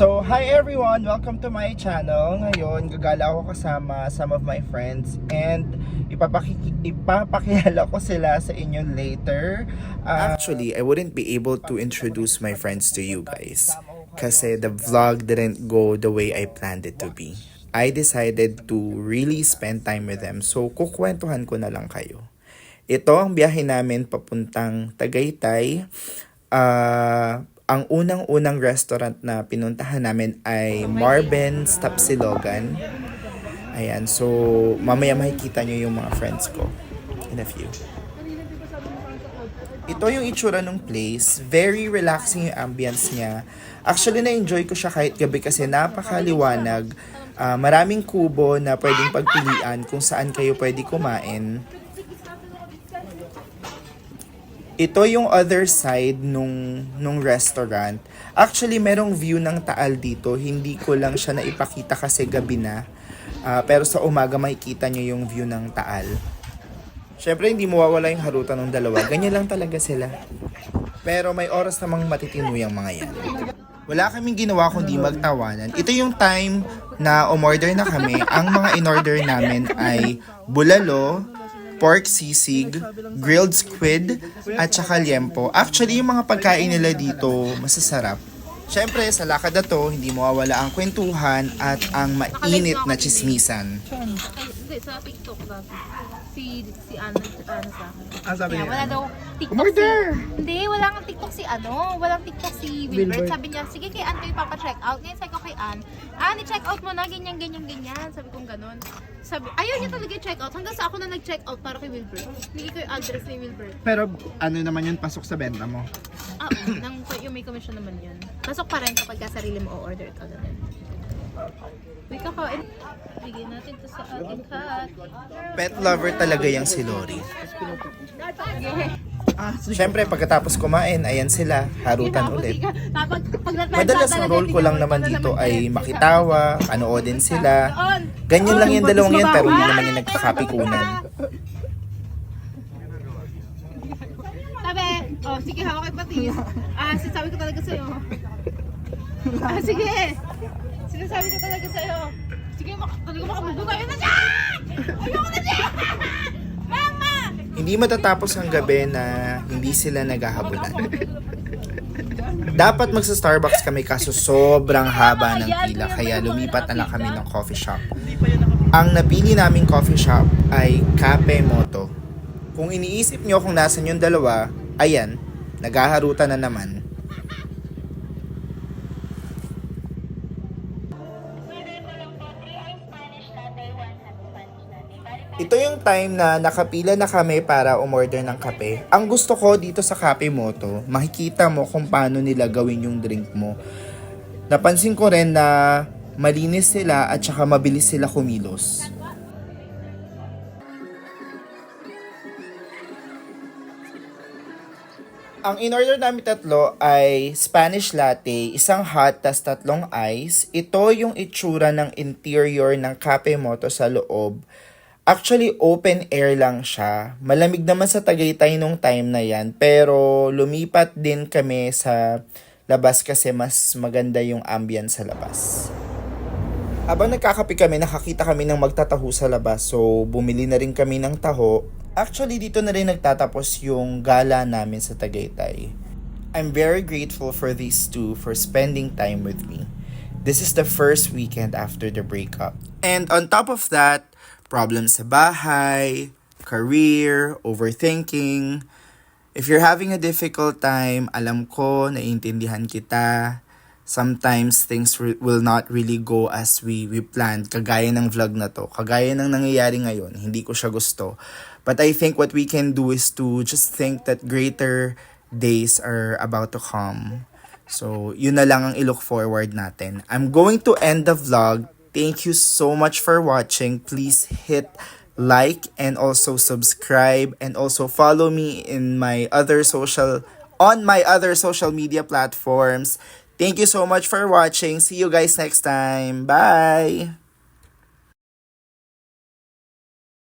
So, hi everyone! Welcome to my channel. Ngayon, gagala ako kasama some of my friends and ipapakilala ko sila sa inyo later. Actually, I wouldn't be able to introduce my friends to you guys kasi the vlog didn't go the way I planned it to be. I decided to really spend time with them, so kukwentuhan ko na lang kayo. Ito ang biyahe namin papuntang Tagaytay. Ang unang-unang restaurant na pinuntahan namin ay Marben's Tapsilogan. Ayan, so mamaya makikita nyo yung mga friends ko in a few. Ito yung itsura ng place. Very relaxing yung ambience niya. Actually, na-enjoy ko siya kahit gabi kasi napakaliwanag. Maraming kubo na pwedeng pagpilian kung saan kayo pwede kumain. Ito yung other side nung restaurant. Actually, merong view ng Taal dito. Hindi ko lang siya naipakita kasi gabi na. Pero sa umaga makikita nyo yung view ng Taal. Syempre, hindi mawawala yung harutan ng dalawa. Ganyan lang talaga sila. Pero may oras namang matitino yung mga yan. Wala kaming ginawa kundi magtawanan. Ito yung time na umorder na kami. Ang mga in-order namin ay bulalo, pork sisig, grilled squid, at saka liempo. Actually, yung mga pagkain nila dito, masasarap. Syempre, sa lakad na to, hindi mawawala ang kwentuhan at ang mainit na chismisan. Hindi, sa TikTok dati. Si Ana sa akin. Sabi Kaya niya, wala daw TikTok Umorder! Hindi, wala kang TikTok si walang TikTok si Wilbert. Sabi niya, sige kay Ann ko ipapa-check out. Ngayon sabi ko kay Ann, i-check out mo na, ganyan. Sabi kong ganun. Sabi, ayaw niya talaga i-check out. Hanggang sa ako na nag-check out para kay Wilbert. Hindi ko yung address ni Wilbert. Pero ano naman yun, pasok sa benta mo? Yung may commission naman yun. Pasok pa rin kapag sarili mo o-order ka ganun. Wait, kakain. Bigyan natin to sa ating cat. Pet lover talaga yung si Lori. Yeah. Syempre, pagkatapos kumain, ayan sila, harutan ulit. Madalas ang role ko lang naman dito ay makitawa, panoodin sila. Ganyan lang yung dalawang yan, pero hindi naman yung nagkakapikunan. Sabi, sige, hawak kay Patis. Sinasabi ko talaga sa'yo. Sige. Sinasabi ko talaga sa'yo. Sige, talaga makabugo kayo na siya! Ayoko na siya! Mama! Hindi matatapos ang gabi na hindi sila naghahabulan. Dapat magsa-Starbucks kami kaso sobrang haba ng pila kaya lumipat na lang kami ng coffee shop. Ang napili naming coffee shop ay Cafe Moto. Kung iniisip nyo kung nasan yung dalawa, ayan, naghaharutan na naman. Ito yung time na nakapila na kami para umorder ng kape. Ang gusto ko dito sa Cafe Moto, makikita mo kung paano nila gawin yung drink mo. Napansin ko rin na malinis sila at saka mabilis sila kumilos. Ang in-order namin tatlo ay Spanish latte, isang hot, tas tatlong ice. Ito yung itsura ng interior ng Cafe Moto sa loob. Actually, open air lang siya. Malamig naman sa Tagaytay nung time na yan. Pero lumipat din kami sa labas kasi mas maganda yung ambience sa labas. Habang nagkakape kami, nakakita kami ng magtataho sa labas. So, bumili na rin kami ng taho. Actually, dito na rin nagtatapos yung gala namin sa Tagaytay. I'm very grateful for these two for spending time with me. This is the first weekend after the breakup. And on top of that, problems sa bahay, career, overthinking. If you're having a difficult time, alam ko, naiintindihan kita. Sometimes things will not really go as we planned. Kagaya ng vlog na to. Kagaya ng nangyayari ngayon. Hindi ko siya gusto. But I think what we can do is to just think that greater days are about to come. So, yun na lang ang i-look forward natin. I'm going to end the vlog. Thank you so much for watching. Please hit like and also subscribe and also follow me in my other social media platforms. Thank you so much for watching. See you guys next time. Bye.